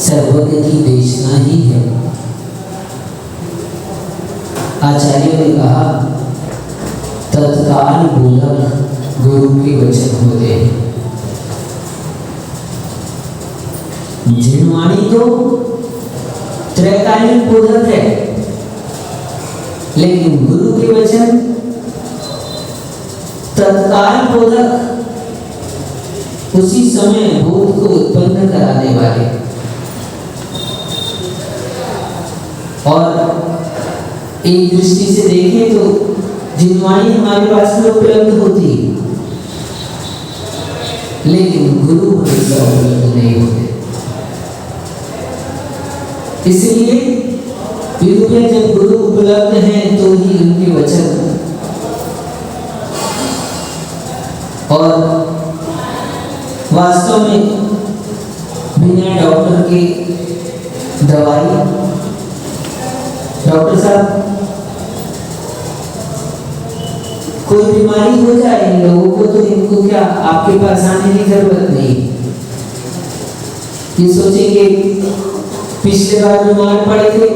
सर्वज्ञ की देशना ही है। आचार्यों ने कहा तत्काल बोधक गुरु के वचन होते हैं। जिनवाणी तो त्रैकालीन बोधक है, लेकिन गुरु के वचन तत्काल बोधक, उसी समय बोध को उत्पन्न कराने वाले। और एक दृष्टि से देखें तो जिनवाणी हमारे पास में उपलब्ध होती है, लेकिन गुरु हमेशा उपलब्ध नहीं होते। इसलिए युग में जब गुरु उपलब्ध हैं तो ही उनके वचन और वास्तव में बिना डॉक्टर के दवाई, डॉक्टर साहब कोई बीमारी हो जाए इन लोगों को तो इनको क्या आपके पास आने की जरूरत नहीं। ये सोचेंगे पिछले बार बीमार पड़े थे,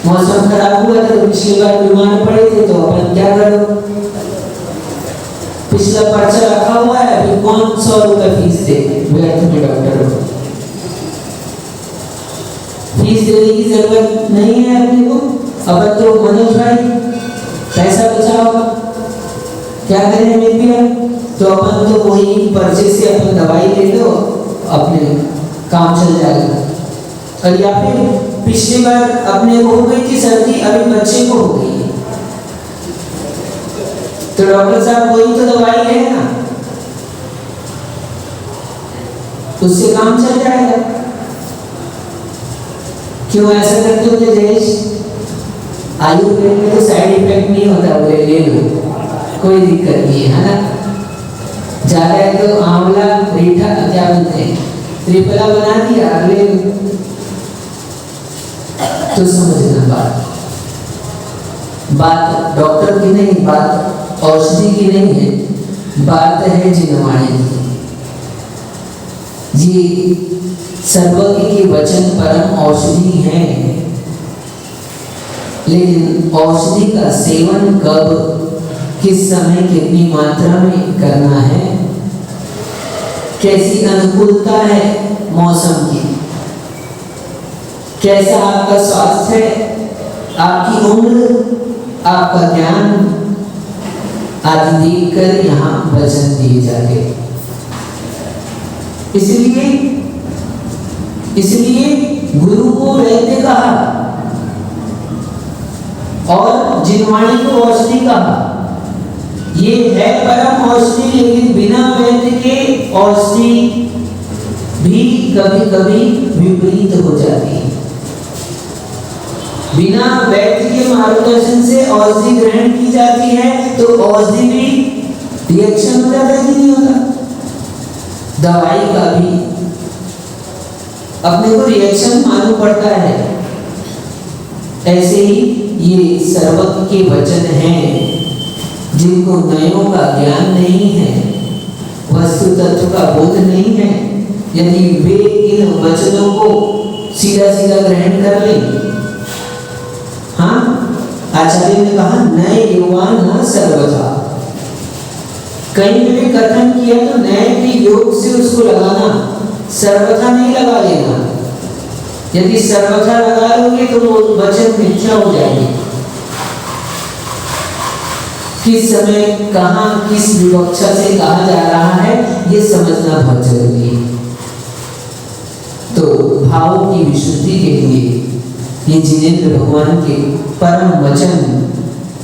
मौसम खराब हुआ था तो पिछले बार बीमार पड़े थे तो अपन क्या करो, पिछला पर्चा रखा हुआ है, अभी कौन 100 रुपए फीस दे व्यर्थ में डॉक्टर को। फीस देने की जरूरत नहीं है अपने को। अब तो मनोज भाई पैसा बचाओ, क्या करें मिल तो अपन तो वही पर्चे से अपन दवाई ले लो, अपने काम चल जाएगा। और या फिर पिछली बार अपने को हो गई थी सर्दी, अभी बच्चे को हो गई तो डॉक्टर साहब वही तो दवाई है ना, उससे काम चल जाएगा। क्यों ऐसा करते हो जयेश? आयुर्वेद में तो साइड इफेक्ट नहीं होता, बोले ले लो कोई दिक्कत नहीं है ना। ज्यादा है तो आंवला रीठा क्या बोलते हैं त्रिफला बना दिया ले लो। तो समझना बात डॉक्टर की नहीं, बात औषधि की नहीं है, बात है जिनवाणी की। ये सर्वज्ञ के वचन परम औषधि है, लेकिन औषधि का सेवन कब, किस समय, कितनी मात्रा में करना है, कैसी अनुकूलता है मौसम की, कैसा आपका स्वास्थ्य है, आपकी उम्र, आपका ज्ञान आदि देखकर यहाँ वचन दिए जाते। इसलिए गुरु को वैद्य कहा और जिनवाणी को औषधि कहा। ये है परम औषधि, लेकिन बिना वैद्य के औषधि भी कभी कभी विपरीत हो जाती है। बिना वैद्य के मार्गदर्शन से औषधि ग्रहण की जाती है तो औषधि भी रिएक्शन हो जाता है कि नहीं होता? दवाई का भी अपने को रिएक्शन मालूम पड़ता है। ऐसे ही ये सर्वज्ञ के वचन हैं, जिनको नयों का ज्ञान नहीं है, वस्तु तत्व का बोध नहीं है, यदि वे इन वचनों को सीधा सीधा ग्रहण कर लें। हाँ, आचार्य ने कहा नए युवान न सर्वथा, कहीं भी कथन किया तो नए के योग से उसको लगाना, सर्वथा नहीं लगा लेना। यदि सर्वथा लगा लोगे तो वो वचन मिथ्या हो जाएंगे। किस समय कहाँ किस विवक्षा से कहा जा रहा है ये समझना बहुत जरूरी है। तो भाव की विशुद्धि के लिए ये जिनेंद्र भगवान के परम वचन,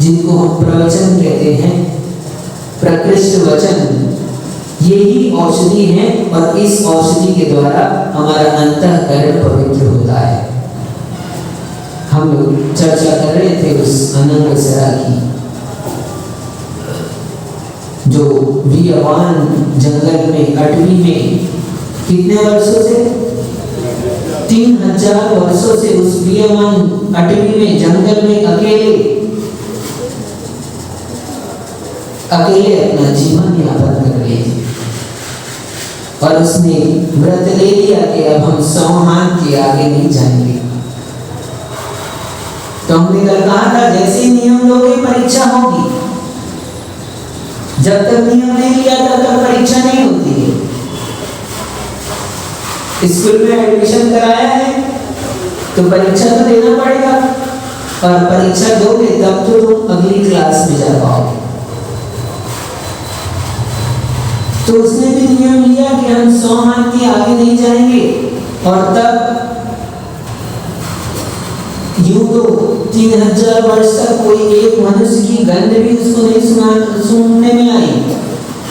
जिनको हम प्रवचन कहते हैं, प्रकृष्ट वचन, यही औषधि है। और इस औषधि के द्वारा हमारा अंतःकरण पवित्र होता है। हम लोग चर्चा कर रहे थे उस अनंग सरा की, जो वियवान जंगल में अटवी में कितने वर्षों से, 3000 वर्षों से उस वियवान अटवी में जंगल में अकेले अपना जीवन यापन कर रहे थे। और उसने व्रत ले लिया कि अब हम 100 हाथ के आगे नहीं जाएंगे। तो हमने कल कहा था जैसे ही नियम लोगे परीक्षा होगी, जब तक नियम नहीं लिया तब तक परीक्षा नहीं होती है। स्कूल में एडमिशन कराया है तो परीक्षा तो देना पड़ेगा, और परीक्षा दोगे तब तो तुम अगली क्लास में जा पाओगे। तो उसने भी नियम लिया कि हम 100 हाथ के आगे नहीं जाएंगे, और तब यूं तो 3000 वर्ष तक कोई एक मनुष्य की गंध भी उसको नहीं सुनने में आई,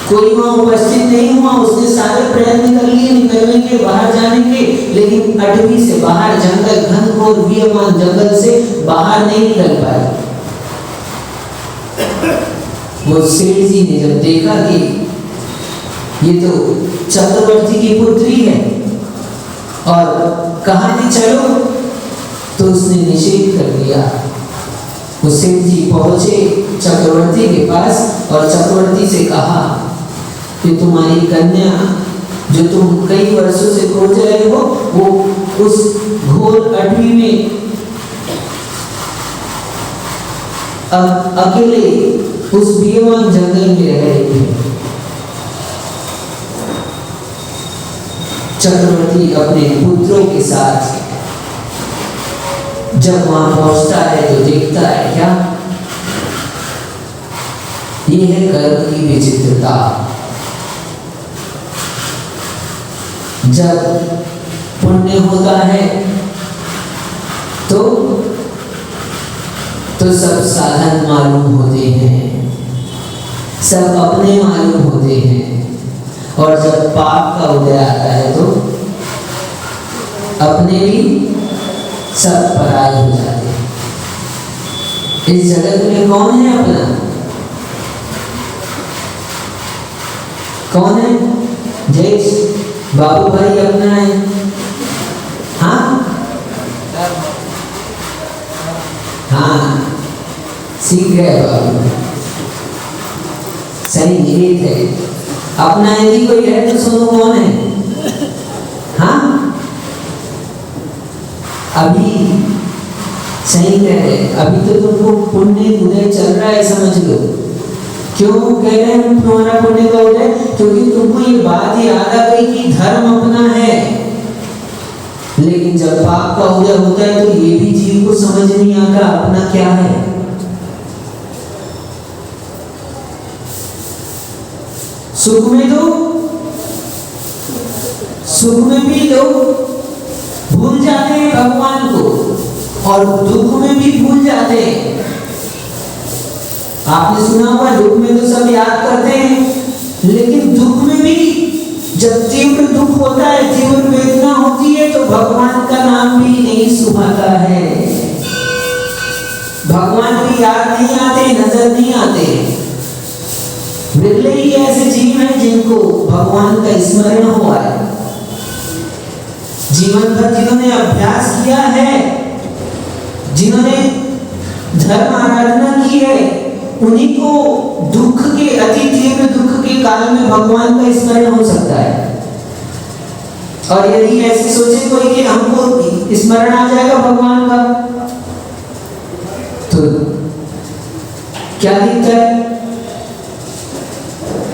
कोई वहां उपस्थित नहीं हुआ। उसने सारे प्रयत्न कर लिए निकलने के, बाहर जाने के, लेकिन अटवी से बाहर, जंगल, घनघोर वियमान जंगल से बाहर नहीं निकल पाए। वो सेठ जी ने जब देखा कि ये तो चक्रवर्ती की पुत्री है और कहा कि चलो, तो उसने निषेध कर दिया। वो सेठ जी पहुंचे चक्रवर्ती के पास और चक्रवर्ती से कहा कि तुम्हारी कन्या जो तुम कई वर्षों से खोज रहे हो, वो उस घोर अटवी में अकेले उस बेमान जंगल में रह रही है। चक्रवर्ती अपने पुत्रों के साथ जब वहां पहुंचता है तो देखता है क्या, ये है कर्म की विचित्रता। जब पुण्य होता है तो सब साधन मालूम होते हैं, सब अपने मालूम होते हैं, और जब पाप का उदय आता है तो अपने भी सब पराये हो जाते हैं। इस जगत में कौन है अपना? कौन है? जयेश बाबू भाई अपना है? हाँ हाँ, सीख गए बाबू, सही निहित है अपना। यदि कोई है तो सुनो कौन है? हाँ, अभी सही कह रहे, अभी तो तुमको पुण्य उदय चल रहा है, समझ लो। क्यों कह रहे हैं तुम्हारा पुण्य का उदय? क्योंकि तुमको ये बात याद आ गई कि धर्म अपना है, लेकिन जब पाप का उदय होता है तो ये भी जीव को समझ नहीं आता अपना क्या है। सुख में भी लोग भूल जाते हैं भगवान को, और दुख में भी भूल जाते हैं। आपने सुना होगा दुख में तो सब याद करते हैं, लेकिन दुख में भी जब तीव्र दुख होता है, तीव्र वेदना होती है, तो भगवान का नाम भी नहीं सुहाता है। भगवान भी याद नहीं आते, नजर नहीं आते। बिरले ही ऐसे जीव हैं जिनको भगवान का स्मरण हुआ है। जीवन भर जिन्होंने अभ्यास किया है, जिन्होंने धर्म आराधना की है, उन्हीं को दुख के, अति तीव्र दुख के काल में भगवान का स्मरण हो सकता है। और यदि ऐसे सोचे कोई कि हमको स्मरण आ जाएगा भगवान का, तो क्या दिखता है?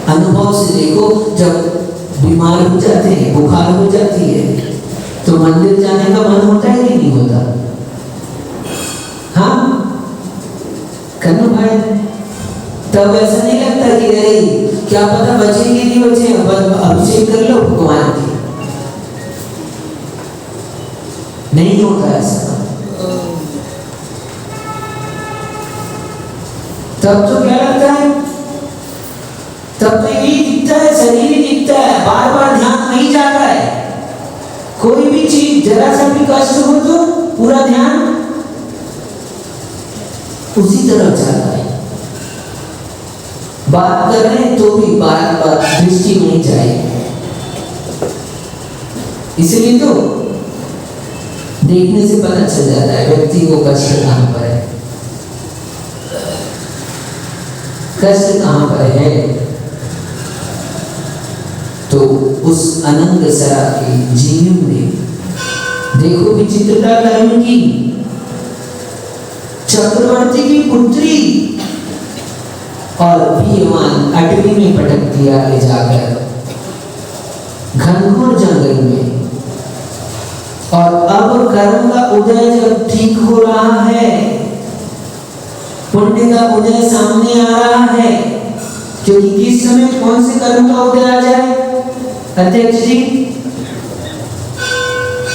अनुभव से देखो, जब बीमार हो जाते हैं, बुखार हो जाती है, तो मंदिर जाने का मन होता है कि नहीं होता? हाँ कन्नू भाई, तब ऐसा नहीं लगता कि अरे क्या पता बचे कि नहीं बचे, अभिषेक कर लो भगवान की? नहीं होता ऐसा। तब तो क्या लगता है? तब तो यही दिखता है, शरीर ही दिखता है, बार बार ध्यान नहीं जाता है। कोई भी चीज जरा सा भी कष्ट हो तो पूरा ध्यान उसी तरफ जाता है। बात कर रहे हैं तो भी बार बार दृष्टि नहीं जाएगी। इसलिए तो देखने से पता चल जाता है व्यक्ति को कष्ट कहां पर है, कष्ट कहां पर है। तो उस अनंग सरा के जीव में। देखो विचित्रता कर्म की। चक्रवर्ती की पुत्री और वीरवान अटवी में पटक दिया ले जाकर घनघोर जंगल में। और अब कर्म का उदय जब ठीक हो रहा है, पुण्य का उदय सामने आ रहा है, क्योंकि किस समय कौन से कर्म का उदय आ जाए अध्यक्ष जी?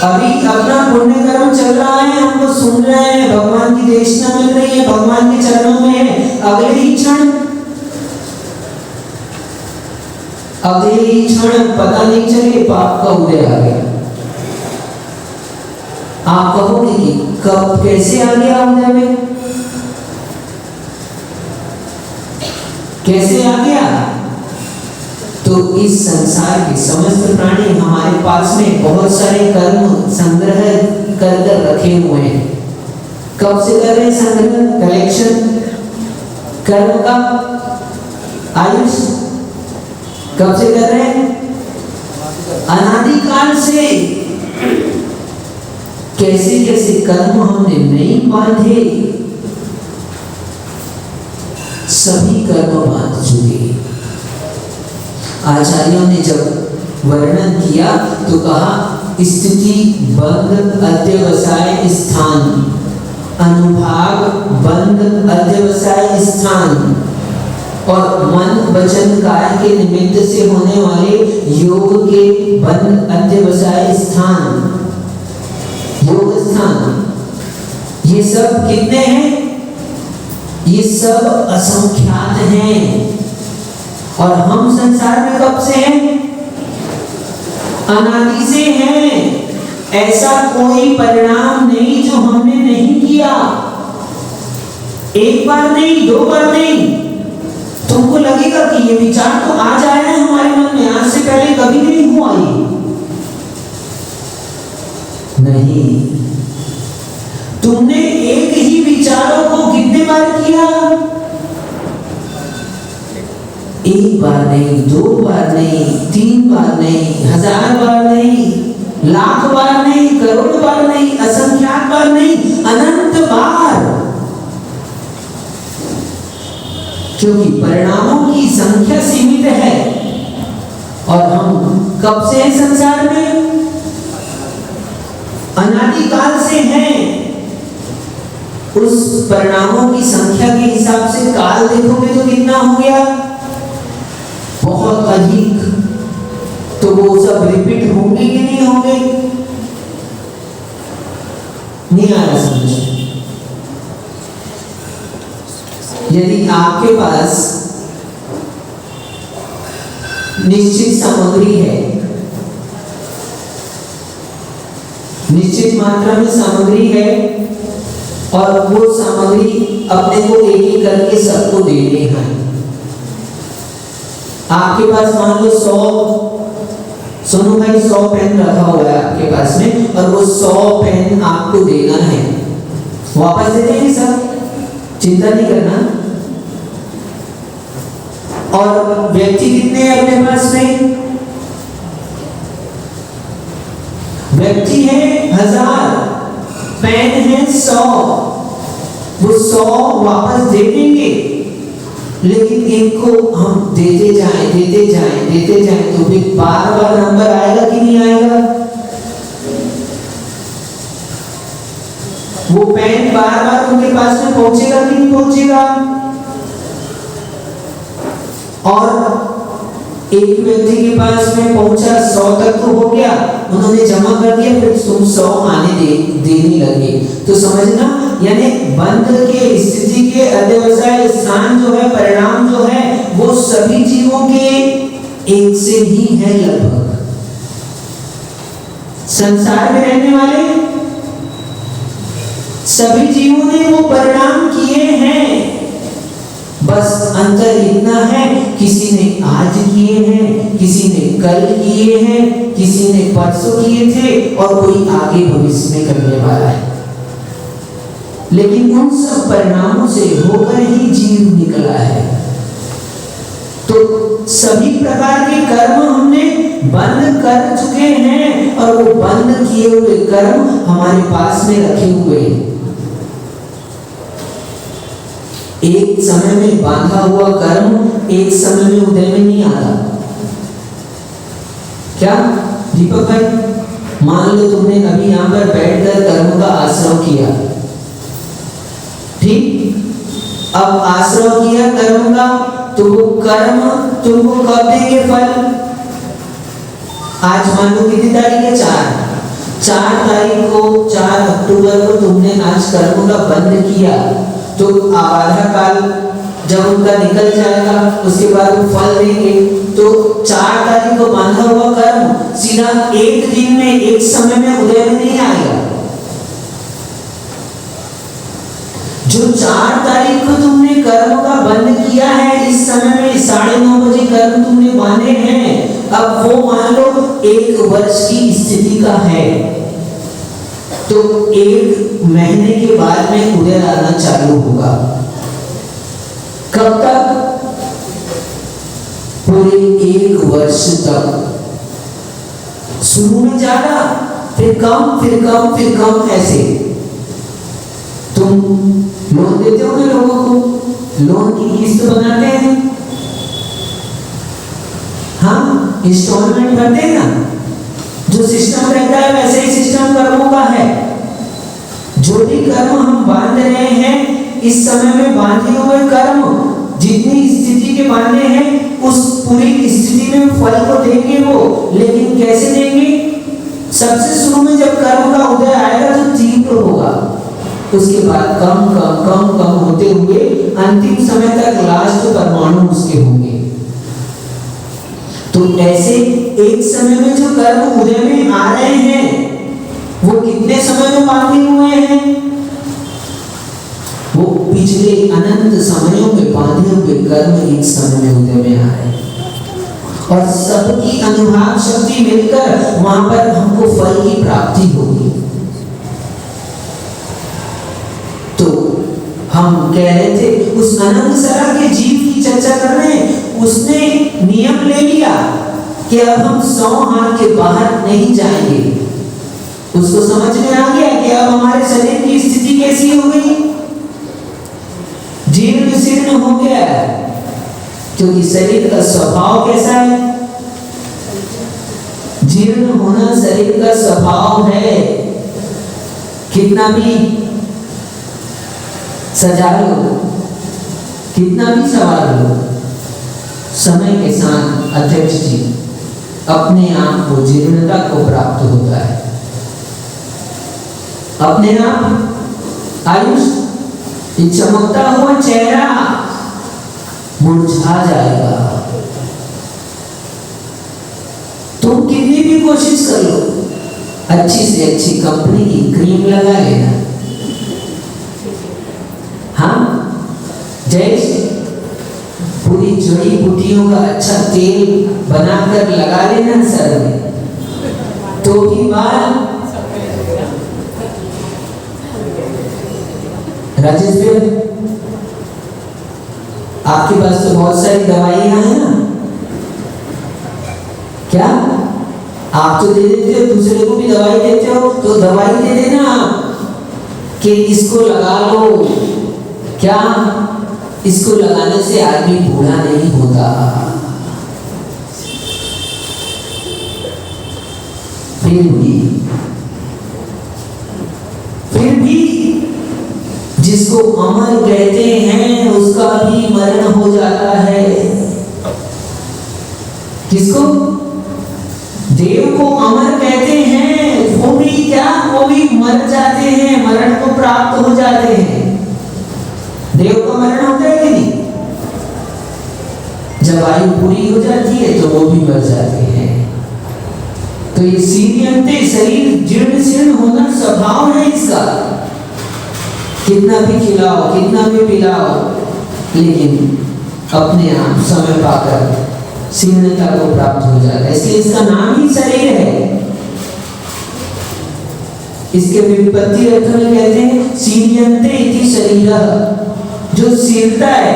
अभी अपना पुण्य कर्म चल रहा है, हमको सुन रहे हैं, भगवान की देशना मिल रही है, भगवान के चरणों में है। अगले ही क्षण पता नहीं चले पाप का उदय आ गया। आप कहोगे कि कब कैसे आ गया उदय में, कैसे आ गया? तो इस संसार के समस्त प्राणी हमारे पास में बहुत सारे कर्म संग्रह कर रखे हुए हैं। कब से कर रहे हैं संग्रह, कलेक्शन कर्म का? आयुष कब से कर रहे हैं? अनादिकाल से। कैसे कैसे कर्म हमने नहीं बांधे, सभी कर्म बांध चुके। आचार्यों ने जब वर्णन किया तो कहा स्थिति बंध अध्यवसाय स्थान, अनुभाग बंध अध्यवसाय स्थान और मन वचन काय के निमित्त से होने वाले योग के बंध अध्यवसाय स्थान, योग स्थान, ये सब कितने हैं? ये सब असंख्यात हैं। और हम संसार में कब से हैं? अनादि से हैं। ऐसा कोई परिणाम नहीं जो हमने नहीं किया। एक बार नहीं, दो बार नहीं। तुमको लगेगा कि ये विचार तो आज आया है हमारे मन में, आज से पहले कभी नहीं हुआ ये। नहीं, तुमने एक ही विचारों को कितने बार किया? एक बार नहीं, दो बार नहीं, तीन बार नहीं, 1000 बार नहीं, लाख बार नहीं, करोड़ बार नहीं, असंख्यात बार नहीं, अनंत बार। क्योंकि परिणामों की संख्या सीमित है। और हम कब से हैं संसार में? अनादिकाल से हैं। उस परिणामों की संख्या के हिसाब से काल देखोगे तो कितना हो गया? बहुत अधिक। तो वो सब रिपीट होंगे कि नहीं होंगे? नहीं आ रहा समझ। यदि आपके पास निश्चित सामग्री है, निश्चित मात्रा में सामग्री है, और वो सामग्री अपने को एक एक करके सबको देनी है। आपके पास मान लो 100 पेन रखा हुआ है आपके पास में, और वो 100 पेन आपको देना है। वापस दे देंगे सब, चिंता नहीं करना। और व्यक्ति कितने हैं अपने पास में? व्यक्ति है 1000, पेन है 100। वो 100 वापस दे देंगे, लेकिन इनको हम देते जाएं तो फिर बार बार नंबर आएगा कि नहीं आएगा? वो पेन बार बार उनके पास में पहुंचेगा कि नहीं पहुंचेगा? और एक व्यक्ति के पास में पहुंचा, 100 तक तो हो गया, उन्होंने जमा कर दिया, फिर तुम 100 आने देने लगे। तो समझना, यानी बंध के स्थिति के अध्यवसाय स्थान जो है, परिणाम जो है, वो सभी जीवों के एक से ही है लगभग। संसार में रहने वाले सभी जीवों ने वो परिणाम किए हैं। बस अंतर इतना है, किसी ने आज किए हैं, किसी ने कल किए हैं, किसी ने परसों किए थे, और कोई आगे भविष्य में करने वाला है। लेकिन उन सब परिणामों से होकर ही जीव निकला है। तो सभी प्रकार के कर्म हमने बंद कर चुके हैं और वो बंद किए हुए कर्म हमारे पास में रखे हुए हैं। एक समय में बांधा हुआ कर्म एक समय में उदय में नहीं आता। क्या दीपक भाई, मान लो तुमने अभी यहां पर बैठकर कर्म का आश्रव किया, ठीक, अब आश्रव किया कर्म का, तो वो कर्म तुमको कब देंगे फल? आज मान लो कितनी तारीख है? 4 तारीख को, 4 अक्टूबर को तुमने आज कर्म का बंद किया, तो आधा काल जब उनका निकल जाएगा उसके बाद वो फल देंगे। तो 4 तारीख को बांधा हुआ कर्म सीधा एक दिन में, एक समय में उदय में नहीं आएगा। जो 4 तारीख को तुमने कर्म का बंद किया है, इस समय में 9:30 बजे कर्म तुमने बांधे हैं, अब वो मान लो 1 वर्ष की स्थिति का है, तो 1 महीने के बाद में उदय आना चालू होगा। कब तक? पूरे 1 वर्ष तक। शुरू में ज्यादा, फिर कम, फिर कम, फिर कम, ऐसे। तुम लोन देते हो ना लोगों को, लोन की किस्त बनाते हैं, हाँ, इंस्टॉलमेंट भरते हैं ना, जो सिस्टम रहता है वैसे ही सिस्टम कर्मों का है। जो भी कर्म हम बांध रहे हैं, इस समय में बांधे हुए कर्म जितनी स्थिति के बांधे हैं, उस पूरी स्थिति में फल को देंगे वो, लेकिन कैसे देंगे? सबसे शुरू में जब कर्म का उदय आएगा तो तीव्र होगा, उसके बाद कम कम कम कम होते हुए अंतिम समय तक लास्ट परमाणु उसके होंगे। तो ऐसे एक समय में जो कर्म उदय में आ रहे हैं, वो कितने समय में बांधे हुए हैं? वो पिछले अनंत समयों में बांधे हुए कर्म एक समय में उदय में आ रहे हैं, और सबकी अनुभाव शक्ति मिलकर वहां पर हमको फल की प्राप्ति होगी। तो हम कह रहे थे उस अनंत सरा के जीव की चर्चा कर रहे हैं, उसने नियम ले लिया कि अब हम 100 हाथ के बाहर नहीं जाएंगे। उसको समझ में आ गया कि अब हमारे शरीर की स्थिति कैसी हो गई, जीर्ण शीर्ण हो गया है, क्योंकि शरीर का स्वभाव कैसा है? जीर्ण होना शरीर का स्वभाव है। कितना भी सजा लो, कितना भी सवार लो, समय के साथ अध्यक्ष जी अपने आप को जीर्णता को प्राप्त होता है। अपने आप आयुष, चमकता हुआ चेहरा मुरझा जाएगा। तुम कितनी भी कोशिश कर लो, अच्छी से अच्छी कंपनी की क्रीम लगा लेना, हाँ, जैसे पूरी जड़ी बूटियों का अच्छा तेल बनाकर लगा लेना सर में, तो भी बाल। राजेश भाई, आपके पास तो बहुत सारी दवाइयां हैं ना, क्या आप तो दे देते हो, दूसरे को भी दवाई देते हो, तो दवाई दे देना कि इसको लगा लो। क्या इसको लगाने से आदमी बूढ़ा नहीं होता? फिर भी जिसको अमर कहते हैं उसका भी मरण हो जाता है। किसको? देव को अमर कहते हैं, वो भी क्या, वो भी मर जाते हैं, मरण को प्राप्त हो जाते हैं। देव का मरण होता है कि नहीं? जब आयु पूरी हो जाती है तो वो भी मर जाते हैं। तो ये सीरियंते शरीर जीर्ण शीर्ण होना स्वभाव है इसका। कितना भी खिलाओ, कितना भी पिलाओ, लेकिन अपने आप समय पाकर शीर्णता को प्राप्त हो जाता है। इसलिए इसका नाम ही शरीर है। इसके व्युत्पत्ति अर्थ में कहते हैं सीरियंते इति शरीरः, जो शीर्णता है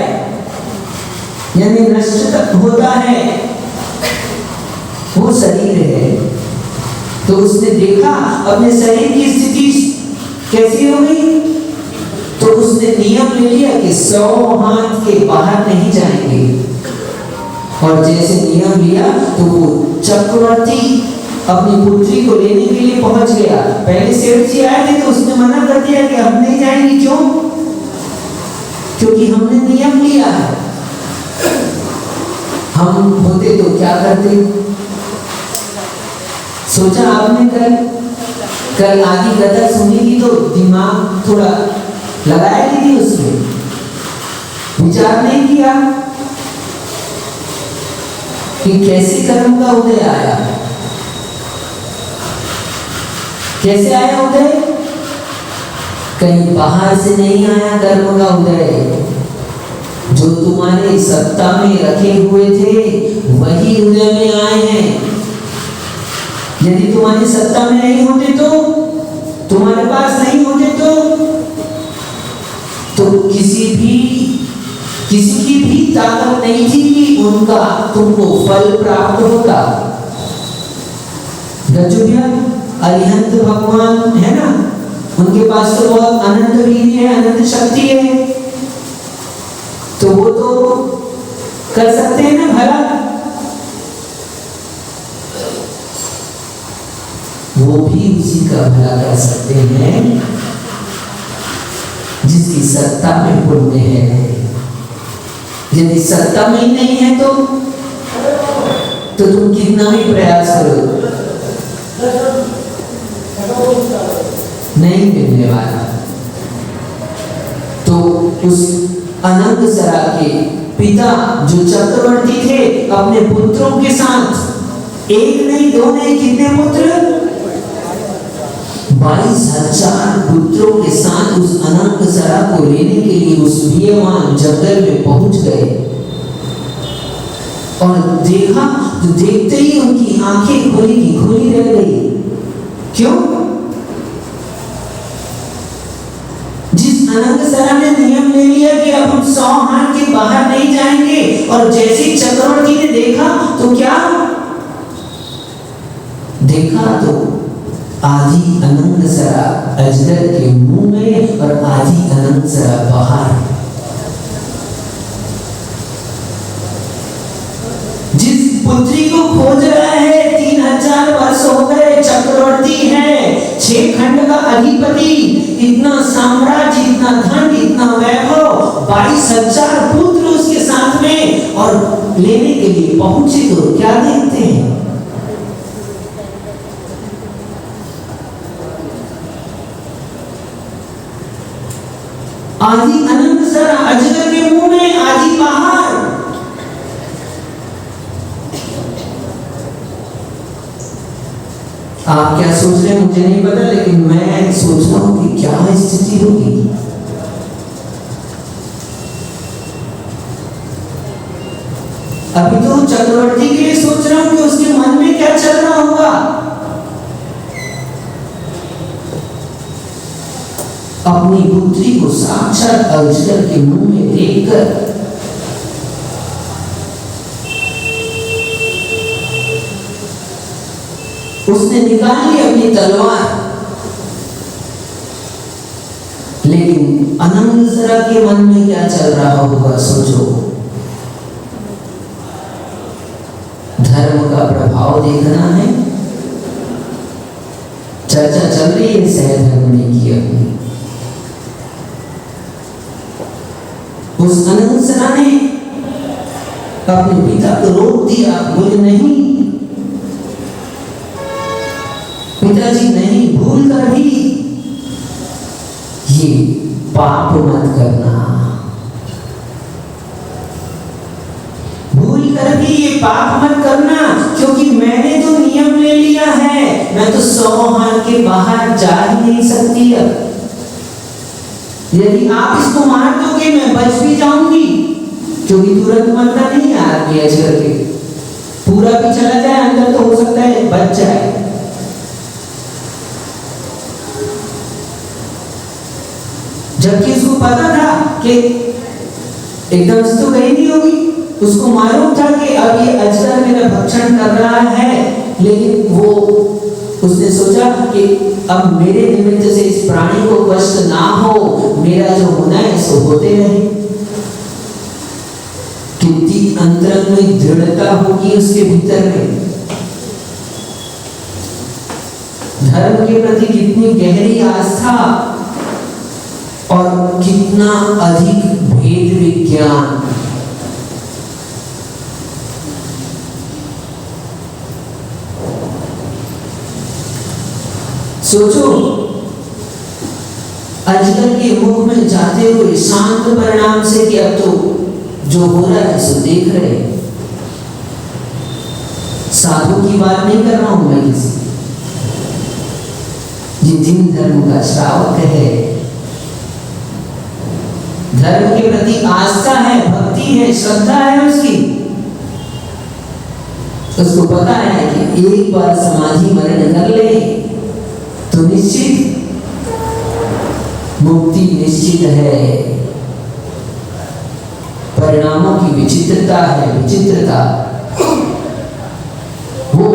यानी नष्ट होता है। वो शरीर है। तो उसने देखा अपने शरीर की स्थिति कैसी हो गई, तो उसने नियम ले लिया कि 100 हाथ के बाहर नहीं जाएंगे। और जैसे नियम लिया तो वो चक्रवर्ती अपनी पुत्री को लेने के लिए पहुंच गया। पहले सेठ जी आए थे तो उसने मना कर दिया कि हम नहीं जाएंगे। क्यों? क्योंकि हमने नियम लिया है। हम होते तो क्या करते? सोचा आपने कल आदि कथा सुनी थी तो दिमाग थोड़ा लगाया नहीं उसमें, विचार नहीं किया कि कैसे कर्म का उदय आया, कैसे आया उदय? कहीं बाहर से नहीं आया कर्म का उदय। जो तुम्हारे सत्ता में रखे हुए थे वही उदय में आए हैं। यदि तुम्हारी सत्ता में नहीं होते तो, तुम्हारे पास नहीं होते तो किसी की भी ताकत नहीं थी कि उनका तुमको फल प्राप्त होता। गजुभिया अरिहंत भगवान है ना, उनके पास तो बहुत अनंत वीर्य है, अनंत शक्ति है, तो वो तो कर सकते हैं ना भला। वो भी उसी का भला कर सकते हैं जिसकी सत्ता में पुण्य है। यदि सत्ता में ही नहीं है तो तुम कितना भी प्रयास करो नहीं मिलने वाला। तो उस अनंत सरा के पिता जो चक्रवर्ती थे अपने पुत्रों के साथ, एक नहीं दो नहीं, कितने पुत्र? 22,000 पुत्रों के साथ उस अनंत सरा को लेने के लिए उस वीयमान जंगल में पहुंच गए। और देखा तो देखते ही उनकी आंखें खुली रह गई। क्यों? जिस अनंत सरा ने नियम ले लिया कि अब हम 100 हाथ के बाहर नहीं जाएंगे, और जैसे चक्रवर्ती ने देखा तो क्या देखा? तो आधी अनंत सरा अजगर के मुंह में और आधी अनंत सरा बाहर। जिस पुत्री को खोज रहा है 3000 वर्ष हो गए, चक्रवर्ती है, 6 खंड का अधिपति, इतना साम्राज्य, इतना धन, इतना वैभव, 22,000 पुत्र उसके साथ में, और लेने के लिए पहुंचे तो क्या देखते हैं? आधी अनंत सरा अजगर के मुंह में, आधी बाहर। आप क्या सोच रहे हैं मुझे नहीं पता, लेकिन मैं सोच रहा हूं कि क्या स्थिति होगी। अभी तो चक्रवर्ती के लिए सोच रहा हूं कि उसके मन में क्या चल रहा होगा। अपनी पुत्री को साक्षात अजगर के मुंह में देखकर उसने निकाली अपनी तलवार, लेकिन अनंत सरा के मन में क्या चल रहा होगा सोचो। धर्म का प्रभाव देखना है। चर्चा चल रही है सहधर्म ने की अपनी। उस अनंत सरा ने अपने पिता को रोक दिया, बोले नहीं पिताजी, नहीं, भूल कर भी ये पाप मत करना, भूल कर भी ये पाप मत करना, क्योंकि मैंने तो नियम ले लिया है, मैं तो 100 हाथ के बाहर जा ही नहीं सकती। अब यदि आप इसको मार दोगे मैं बच भी जाऊंगी, क्योंकि तुरंत मरना नहीं है आदमी अजगर के, पूरा भी चला जाए अंदर तो हो सकता है बच जाए। जबकि उसको पता था कि एकदम से तो कहीं नहीं होगी, उसको मालूम था कि अब ये अजगर मेरा भक्षण कर रहा है सोचा कि अब मेरे निमित्त से इस प्राणी को कष्ट ना हो, मेरा जो होना है सो होते रहे। कितनी अंतरंग में दृढ़ता होगी उसके भीतर में, धर्म के प्रति कितनी गहरी आस्था और कितना अधिक भेद विज्ञान। सोचो, अजगर के मुख में जाते हुए शांत परिणाम से कि अब तो जो हो रहा है सो देख रहे। साधु की बात नहीं कर रहा हूं मैं किसी, जिन धर्म का श्रावक है, धर्म के प्रति आस्था है, भक्ति है, श्रद्धा है उसको पता है कि एक बार समाधि मरण कर ले तो निश्चित मुक्ति निश्चित है। परिणामों की विचित्रता है, विचित्रता। वो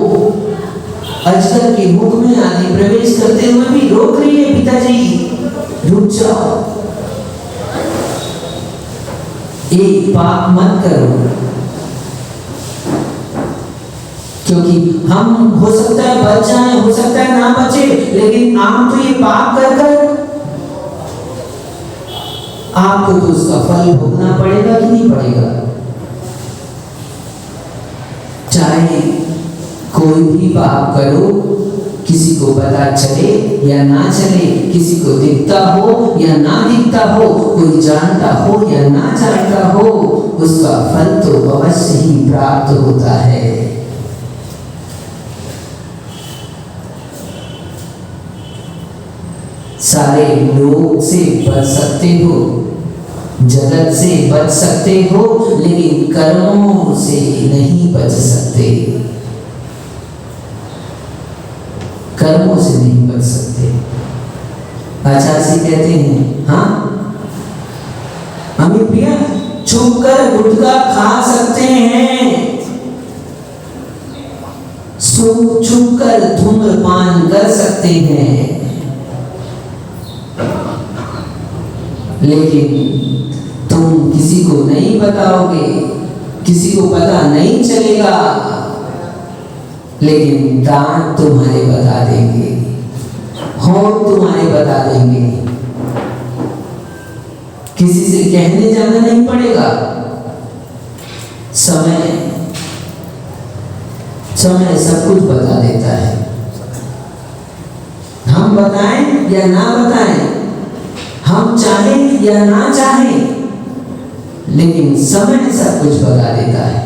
अजगर के मुख में आदि प्रवेश करते हुए भी रोक रही है, पिताजी रुक जाओ, एक पाप मत करो, क्योंकि हम हो सकता है बच जाए, हो सकता है ना बचे, लेकिन आप तो ये पाप कर कर आपको तो उसका फल भोगना पड़ेगा कि नहीं पड़ेगा। चाहे कोई भी पाप करो, किसी को पता चले या ना चले, किसी को दिखता हो या ना दिखता हो, कोई जानता हो या ना जानता हो, उसका फल तो अवश्य ही प्राप्त होता है। सारे लोग से बच सकते हो, जगत से बच सकते हो, लेकिन कर्मों से नहीं बच सकते, कर्मों से नहीं बच सकते। आचार्य कहते हैं, हाँ अमित भैया छुप कर गुटखा खा सकते हैं, छुप कर धूम्रपान कर सकते हैं, लेकिन तुम किसी को नहीं बताओगे, किसी को पता नहीं चलेगा, लेकिन दांत तुम्हारे बता देंगे, होंठ तुम्हारे बता देंगे। किसी से कहने जाना नहीं पड़ेगा। समय सब कुछ बता देता है। हम बताएं या ना बताएं, हम चाहें या ना चाहें, लेकिन समय सब कुछ बता देता है।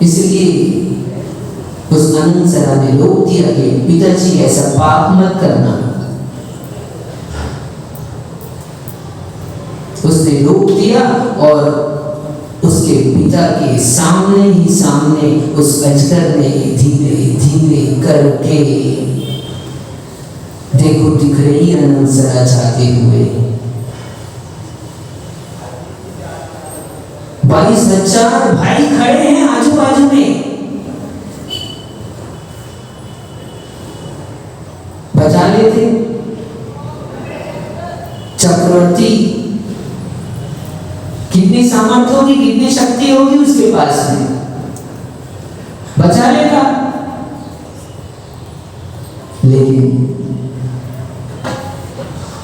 इसलिए उस अनंतसरा ने रोक दिया कि पिताजी ऐसा पाप मत करना। उसने रोक दिया और उसके पिता के सामने ही सामने उस अजगर ने धीरे धीरे करके, देखो दिख रही अनंतसरा जाते हुए 22,000 भाई खड़े हैं आजू बाजू में, बचा लेते। चक्रवर्ती कितनी सामर्थ्य होगी, कितनी शक्ति होगी उसके पास में, बचा लेगा। लेकिन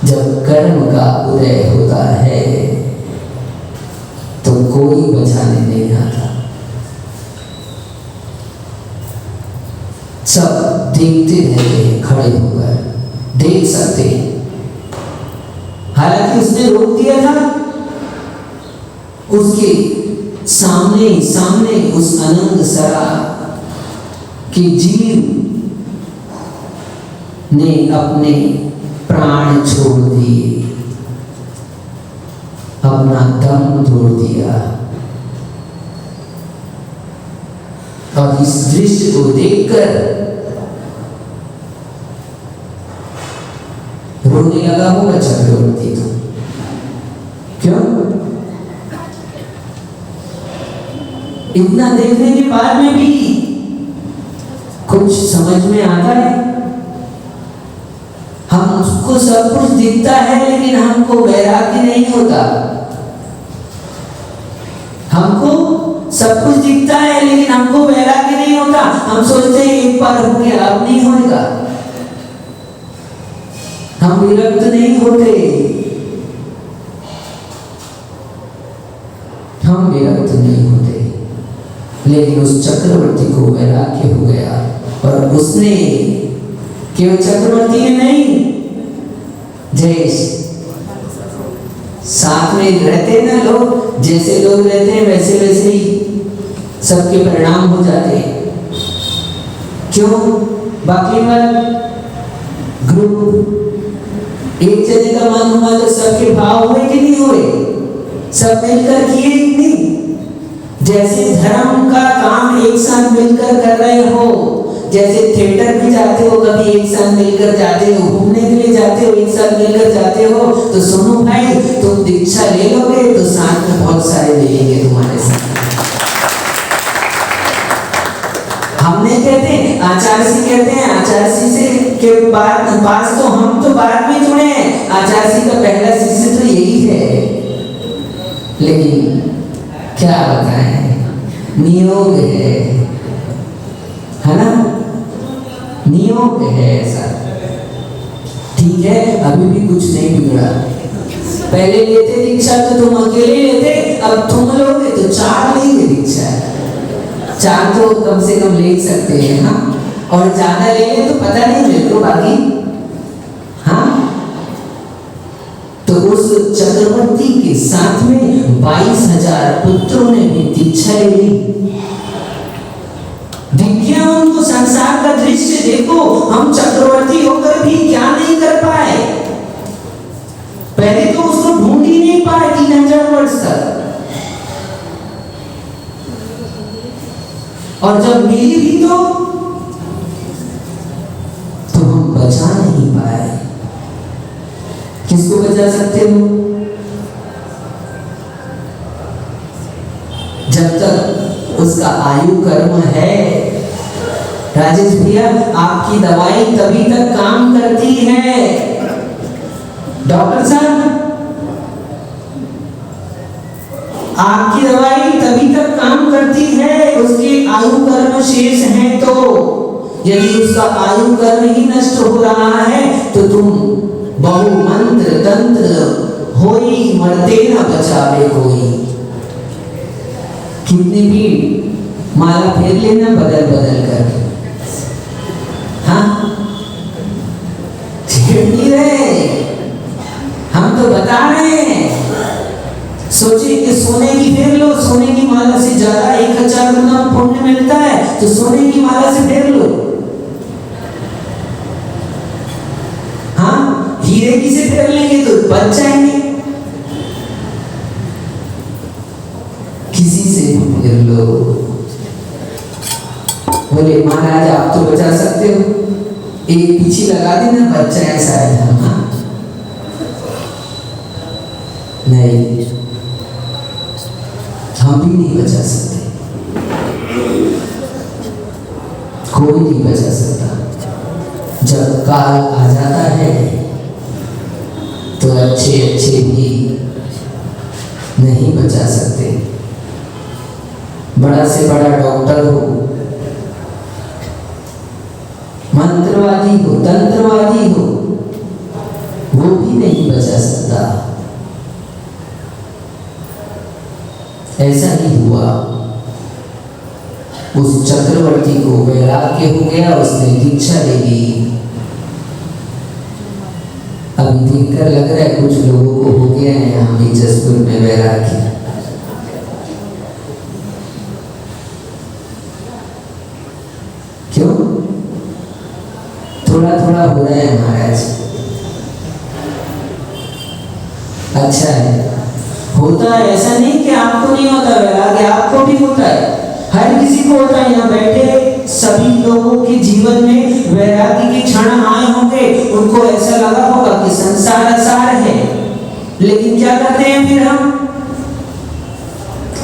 जब कर्म का उदय होता है तो कोई बचाने नहीं आता। सब देखते रहते हैं, खड़े होकर देख सकते हैं। हालांकि उसने रोक दिया था, उसके सामने सामने उस अनंतसरा के जीव ने अपने प्राण छोड़ दिए, अपना दम तोड़ दिया। और इस दृश्य को देखकर रोने लगा होगा चक्रवर्ती। तो क्यों? इतना देखने के बाद में भी कुछ समझ में आता है? हमको सब कुछ दिखता है लेकिन हमको वैराग्य नहीं होता। हमको सब कुछ दिखता है लेकिन हमको वैराग्य नहीं होता। हम सोचते हैं एक बार हो गया अब नहीं होगा। हम विरक्त नहीं होते, हम विरक्त नहीं होते। लेकिन उस चक्रवर्ती को वैराग्य हो गया और उसने केवल चक्रवर्ती ने नहीं, जैसे साथ में रहते ना लोग, जैसे लोग रहते हैं वैसे वैसे ही सबके परिणाम हो जाते हैं। क्यों? बाकी ग्रुप एक जने का मन हुआ तो सबके भाव हुए कि नहीं हुए? सब मिलकर किए कि नहीं? जैसे धर्म का काम एक साथ मिलकर कर रहे हो, जैसे थिएटर भी जाते हो कभी एक साथ मिलकर जाते हो, घूमने के लिए जाते हो एक साथ मिलकर जाते हो, तो सुनो भाई तुम दीक्षा ले लोगे तो साथ में बहुत सारे मिलेंगे तुम्हारे साथ। हमने कहते हैं आचार्य जी कहते हैं, आचार्य जी से के पास तो हम तो बाद में जुड़े हैं, आचार्य जी का पहला शिष्य तो यही है। लेकिन क्या बताएं, नियोग है ना? नियोग है ऐसा। ठीक है, अभी भी कुछ नहीं बिगड़ा। पहले लेते दीक्षा तो तुम अकेले लेते, अब तुम लोगे तो 4 लेंगे दीक्षा। 4 तो कम से कम ले सकते हैं। हाँ, और ज्यादा लेंगे तो पता नहीं मेरे को बाकी। हाँ, तो उस चक्रवर्ती के साथ में 22,000 पुत्रों ने भी दीक्षा ले ली। दिव्या उनको संसार का दृश्य देखो, हम चक्रवर्ती होकर भी क्या नहीं कर पाए। पहले तो उसको ढूंढ ही नहीं पाए 3000 वर्ष तक, और जब मिली भी तो हम बचा नहीं पाए। किसको बचा सकते हो? जब तक उसका आयु कर्म है। राजेश भैया, आपकी दवाई तभी तक काम करती है। डॉक्टर साहब, आपकी दवाई तभी तक काम करती है उसके आयु कर्म शेष हैं तो। यदि उसका आयु कर्म ही नष्ट हो रहा है तो तुम बहु मंत्र तंत्र होई मरते न बचावे कोई। कितनी भी माला फेर लेना बदल बदल कर। हाँ, छेड़ नहीं रहे, हम तो बता रहे हैं। सोचिए कि सोने की फेर लो, सोने की माला से ज्यादा 1000 गुना पुण्य मिलता है, तो सोने की माला से फेर लो। हाँ, हीरे की से फेर लेंगे तो बच जाएंगे। किसी से फेर लो। बोले महाराज आप तो बचा सकते हो, एक पीछे लगा देना बच जाए शायद हम। हाँ, नहीं, हम भी नहीं बचा सकते, कोई नहीं बचा सकता। जब काल आ जाता है तो अच्छे अच्छे भी नहीं बचा सकते। बड़ा से बड़ा डॉक्टर हो, मंत्रवादी हो, तंत्रवादी हो, वो भी नहीं बचा सकता। ऐसा ही हुआ। उस चक्रवर्ती को वैराग्य हो गया, उसने दीक्षा ले ली। अब देखकर लग रहा है कुछ लोगों को हो गया है यहाँ भी जसपुर में वैराग्य। क्यों? थोड़ा थोड़ा हो रहा है महाराज। अच्छा है, होता है। ऐसा नहीं कि आपको नहीं होता वैराग्य, आपको भी होता है, हर किसी को होता है। यहाँ बैठे सभी लोगों के जीवन में वैराग्य के क्षण आए होंगे। उनको ऐसा लगा होगा कि संसार असार है, लेकिन क्या करते हैं फिर हम?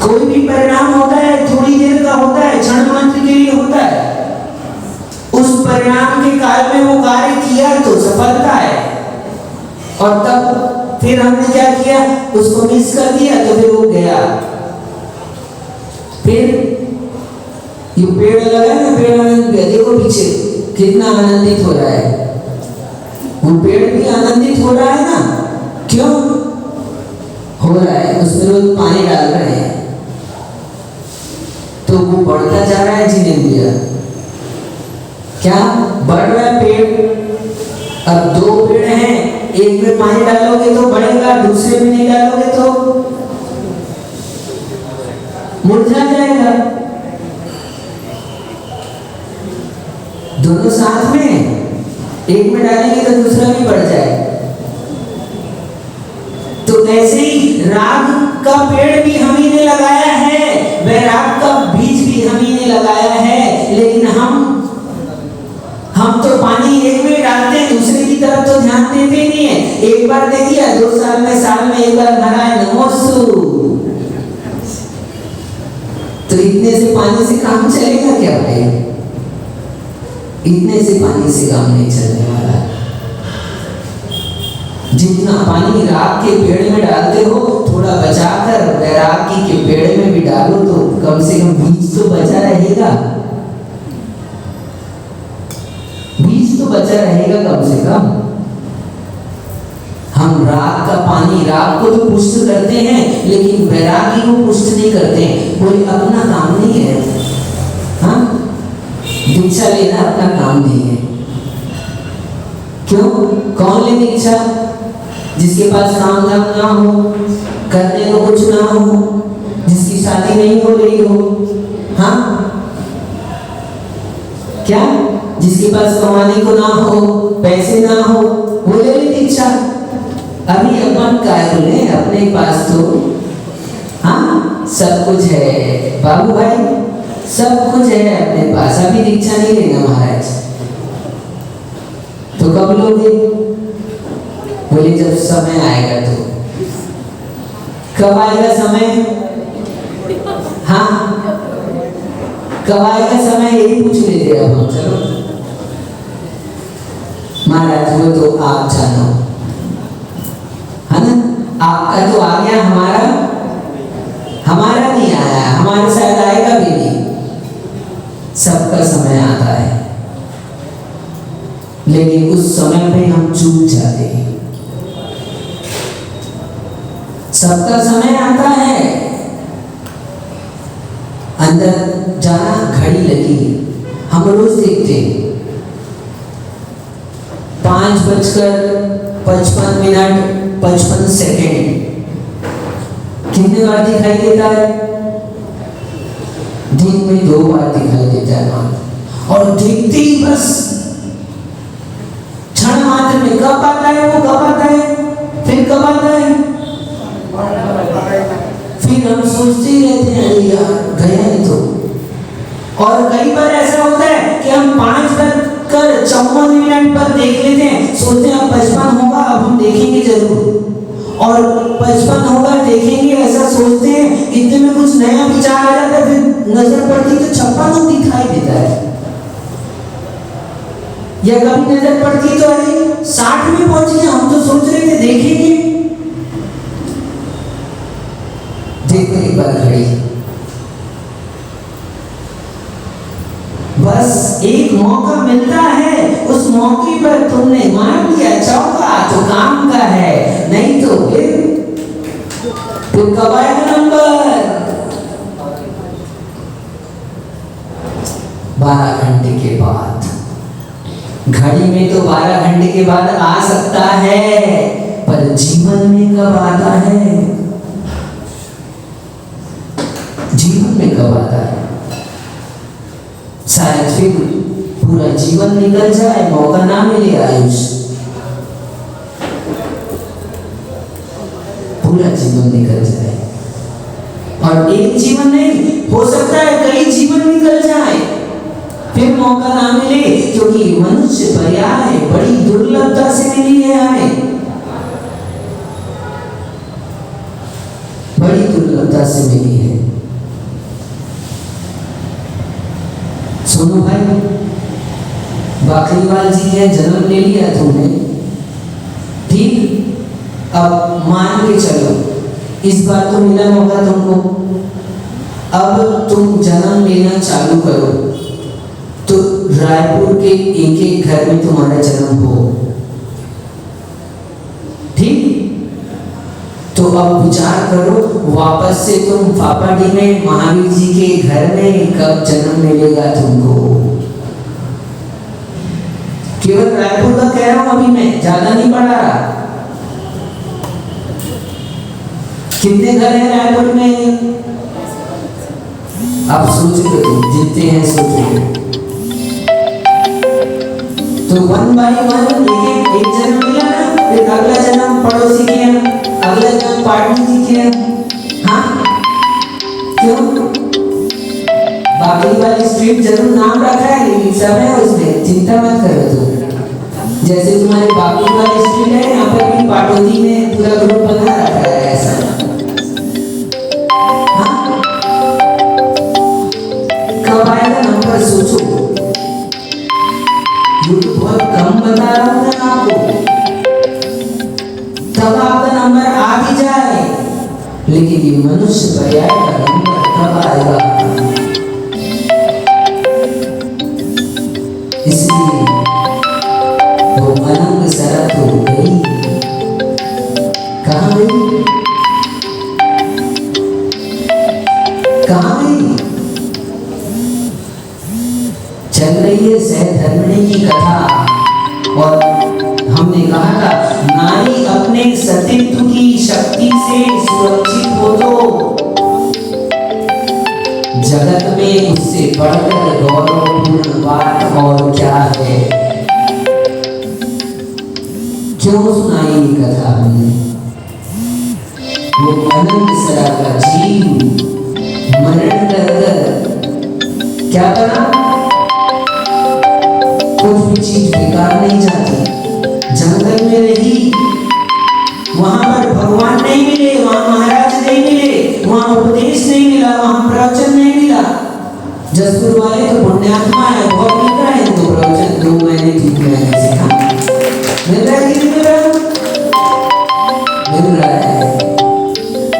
कोई भी परिणाम होता है थोड़ी देर का होता है, क्षण मात्र के लिए होता है। और तब फिर हमने क्या किया, उसको मिस कर दिया तो फिर वो गया। फिर ये पेड़ लगा है ना, पेड़ आनंद, देखो पीछे कितना आनंदित हो रहा है, वो पेड़ भी आनंदित हो रहा है ना। क्यों हो रहा है? उसमें रोज पानी डाल रहे हैं तो वो बढ़ता जा रहा है। जीने दिया क्या बढ़ रहा है पेड़। अब दो पेड़ हैं, एक में पानी डालोगे तो बढ़ेगा, दूसरे में नहीं डालोगे तो मुरझा जाएगा। दोनों साथ में, एक में डालेंगे तो दूसरा भी बढ़ जाए। तो ऐसे ही राग का पेड़ भी हम ही ने लगाया है, वैराग का बीज भी हम ही ने लगाया है, लेकिन हम तो पानी एक में डालते हैं, दूसरे की तरफ तो ध्यान देते ही नहीं है। एक बार दे दिया, 2 साल में एक बार भरा है, नमोस्तु। तो इतने से पानी से काम चलेगा क्या भाई? इतने से पानी से काम नहीं चलने वाला। जितना पानी राग के पेड़ में डालते हो, थोड़ा बचाकर वैरागी के पेड़ में भी डालो तो कम से कम बीज तो बचा रहेगा। बीज तो बचा रहेगा कम से कम। हम राग का पानी, राग को तो पुष्ट करते हैं, लेकिन वैरागी को पुष्ट नहीं करते हैं। कोई अपना काम नहीं है। हाँ, दीक्षा लेना अपना काम नहीं है। क्यों? कौन ले दीक्षा? जिसके पास काम धाम ना हो, करने को कुछ ना हो, जिसकी शादी नहीं हो रही हो। हाँ, क्या? जिसके पास कमाने को ना हो, पैसे ना हो, वो ले दीक्षा। अभी अपन काय बोले, अपने पास तो हाँ सब कुछ है बाबू भाई, सब कुछ है अपने पास। अभी दीक्षा नहीं लेना महाराज, तो कब लोगे? बोले जब समय आएगा। तो कब आएगा समय? हाँ, कब आएगा समय, यही पूछ लेते अब हम। चलो महाराज, वो तो आप जानो, है ना। आपका तो आ गया, हमारा नहीं आया, हमारा शायद आएगा भी नहीं। सबका समय आता है, लेकिन उस समय पे हम चूक जाते हैं। सबका समय आता है, अंदर जाना घड़ी लगी। हम रोज देखते हैं 5:55 कितने बार दिखाई देता है? दिन में 2 बार दिखाई देता है। और देखते ही बस क्षण मात्र में कब आता है, वो कब आता है, फिर कब आता है, फिर हम सोचते ही रहते हैं यार गया है तो। और कई बार ऐसा होता है कि हम 5:54 पर देख लेते हैं, सोचते हैं अब 55 होगा, अब हम देखेंगे जरूर, और 55 होगा देखेंगे, ऐसा सोचते हैं। इतने में कुछ नया विचार आ जाता है, फिर नजर पड़ती तो 56 दिखाई देता है, या कभी नजर पड़ती तो अरे 60 में पहुंच गया, हम तो सोच रहे थे देखेंगे। देखो एक बार घड़ी, बस एक मौका मिलता है, उस मौके पर तुमने मार दिया चौका तो काम का है, नहीं तो फिर कब आएगा नंबर? 12 घंटे के बाद। घड़ी में तो 12 घंटे के बाद आ सकता है, पर जीवन में कब आता है? जीवन में कब आता है? शायद फिर पूरा जीवन निकल जाए, मौका ना मिले, आयुष पूरा जीवन निकल जाए। और एक जीवन नहीं, हो सकता है कई जीवन निकल जाए, फिर मौका ना मिले, क्योंकि मनुष्य पर्याय बड़ी दुर्लभता से मिली है हमें, बड़ी दुर्लभता से मिली है। सुनो भाई, बाकरीवाल जी के जन्म ले लिया तुमने, ठीक, अब मान के चलो इस बार तो मिला होगा तुमको, अब तुम जन्म लेना चालू करो तो रायपुर के एक एक घर में तुम्हारा जन्म हो, ठीक? तो अब विचार करो वापस से तुम पापाडी में महावीर जी के घर में कब जन्म मिलेगा तुमको। केवल रायपुर का कह रहा हूं अभी मैं, ज्यादा नहीं पढ़ा रहा। कितने घर हैं रायपुर में? आप सोच लो तुम जितने हैं सोच लो। तो वन बाई वन एक जन्म मिला ना, फिर अगला जन्म पड़ोसी के यहाँ, अगला जन्म पार्टनर जी के यहाँ। हाँ क्यों? बाकी वाली स्ट्रीट जरूर नाम रखा है लेकिन सब है उसमें, चिंता मत करो तुम। जैसे तुम्हारे बाकी वाली स्ट्रीट है यहाँ पर भी पाटोदी में पूरा ग्रुप बना रखा है ऐसा। हाँ कब आएगा नंबर सोचो, यूट्यूब बहुत कम बता रहा हूँ मैं आपको, तब आपका नंबर आ भी जाए, लेकिन ये मनुष्य पर्याय का नंबर कब आएगा? इसलिए वो अनंग शरत हो गई। कहाँ गई? कहाँ गई? चल रही है सहधर्मिणी की कथा, और हमने कहा था नारी अपने सतीत्व की शक्ति से सुरक्षित हो तो जगत में उससे बढ़कर गौरवपूर्ण बात और क्या है। क्यों सुनाई ये कथा हमने? वो अनंत सरा का जीव मरण कर क्या बना? कुछ भी चीज बेकार नहीं जाती। जंगल में रही, वहां पर भगवान नहीं मिले, वहां महाराज नहीं मिले, वहां उपदेश नहीं मिला, वहां प्रवचन नहीं मिला। जसपुर वाले तो पुण्यात्मा है, बहुत मिल रहा है इनको प्रवचन 2 महीने 3 महीने से। हाँ मिल रहा है कि नहीं मिल रहा? मिल रहा है।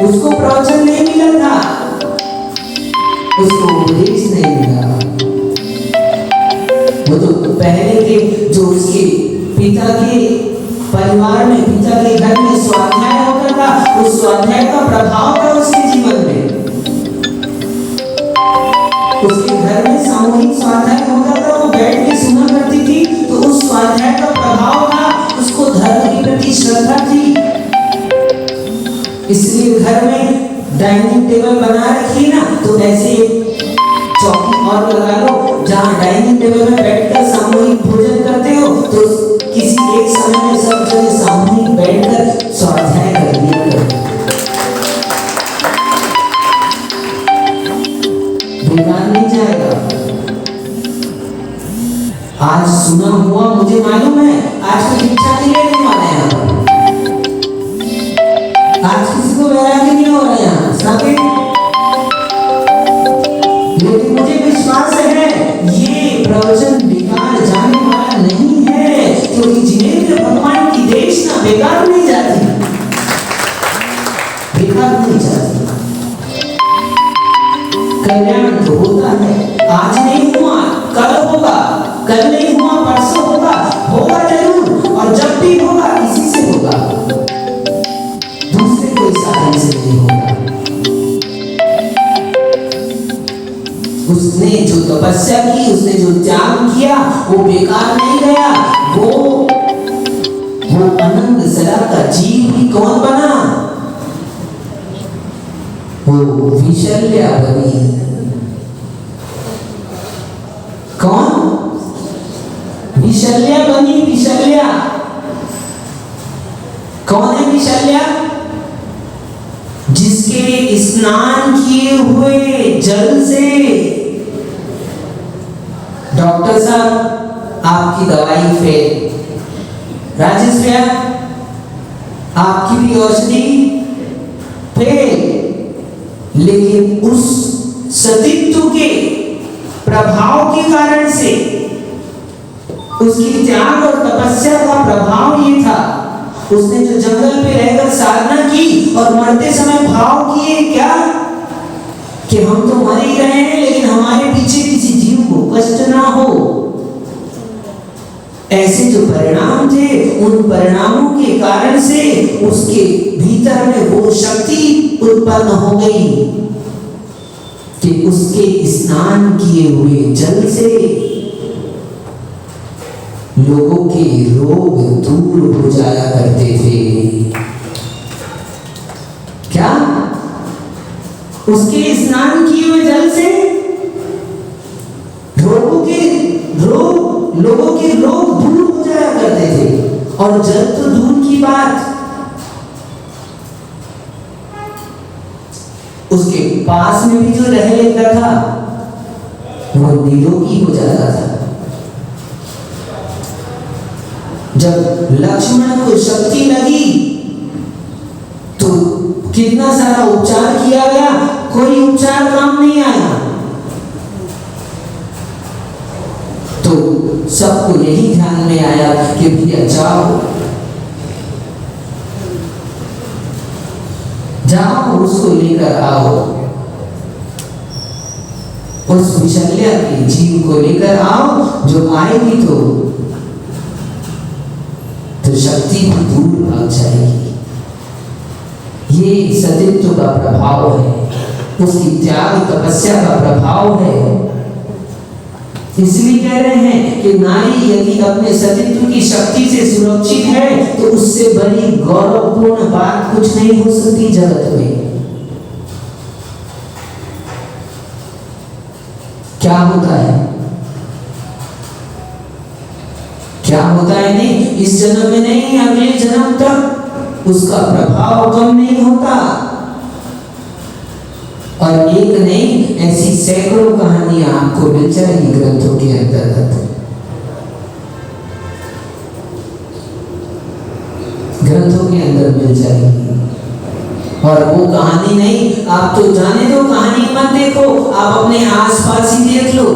उसको प्रवचन नहीं मिला था, उसको उपदेश नहीं मिला। वो तो पहले के जो उसके पिता के परिवार में, पिता के घर में स्वाध्याय होता था, उस स्वाध्याय का प्रभाव था उसके जीवन में। उसके घर में सामूहिक स्वाध्याय होता था, वो बैठ के सुना करती थी, तो उस स्वाध्याय का प्रभाव था, उसको धर्म के प्रति श्रद्धा थी। इसलिए घर में डाइनिंग टेबल बना रखी ना, तो ऐसे एक चौकी और लगा लो जहाँ डाइनिंग टेबल में बैठकर सामूहिक भोजन करते हो, तो किसी एक समय में सब जने सामूहिक बैठकर स्वाध्याय कर लिया करो। बेकार नहीं जाएगा। आज सुना हुआ मुझे मालूम है, आज कोई दीक्षा नहीं लेने वाला है यहाँ पर, आज किसी को वैराग्य नहीं हो रहा यहाँ साथे। लेकिन मुझे विश्वास है ये प्रवचन बेकार जाने वाला नहीं है, क्योंकि जिनेंद्र भगवान की देशना बेकार नहीं जाती, बेकार नहीं जाती। कल्याण तो होता है, आज नहीं हुआ कल होगा, कल नहीं हुआ परसों होगा, होगा जरूर, और जब भी होगा इसी से होगा, दूसरे कोई साधन से नहीं होगा। उसने जो तपस्या की, उसने जो त्याग किया, वो बेकार नहीं गया। वो अनंत सरा का जीव भी कौन बना? वो विशल्या बनी। कौन? विशल्या बनी। विशल्या कौन है? विशल्या जिसके स्नान किए हुए जल से डॉक्टर साहब आपकी दवाई फेल, राजेश भैया आपकी भी औषधि फेल, लेकिन उस सतीत्व के प्रभाव के कारण से, उसकी त्याग और तपस्या का प्रभाव ये था, उसने जो जंगल में रहकर साधना की और मरते समय भाव किए क्या कि हम तो मर ही रहे हैं, लेकिन हमारे पीछे किसी जीव को कष्ट ना हो। ऐसे जो परिणाम थे, उन परिणामों के कारण से उसके भीतर में वो शक्ति उत्पन्न हो गई कि उसके स्नान किए हुए जल से लोगों के रोग दूर हो जाया करते थे। क्या? उसके स्नान किए हुए जल से लोगों के रोग दूर हो जाया करते थे। और जल तो दूर की बात, उसके पास में भी जो रह लेता था वो निरोगी हो जाता था। जब लक्ष्मण को शक्ति लगी तो कितना सारा उपचार किया गया, कोई उपचार काम नहीं आया। तो सबको यही ध्यान में आया कि भैया जाओ उसको लेकर आओ, उस विशल्य के जीव को लेकर आओ, जो आएगी तो शक्ति भी दूर भाग जाएगी। ये सतीत्व का प्रभाव है, उसकी त्याग तपस्या का प्रभाव है। इसलिए कह रहे हैं कि नारी यदि अपने सतीत्व की शक्ति से सुरक्षित है तो उससे बड़ी गौरवपूर्ण बात कुछ नहीं हो सकती जगत में। क्या होता है, क्या होता है? नहीं, इस जन्म में नहीं, अगले जन्म तक उसका प्रभाव कम नहीं होता। और एक नहीं, ऐसी सैकड़ों कहानियां आपको मिल जाएगी ग्रंथों के अंतर्गत। ग्रंथों के अंदर मिल जाएगी। और वो कहानी नहीं, आप तो जाने दो, कहानी मत देखो, आप अपने आसपास ही देख लो।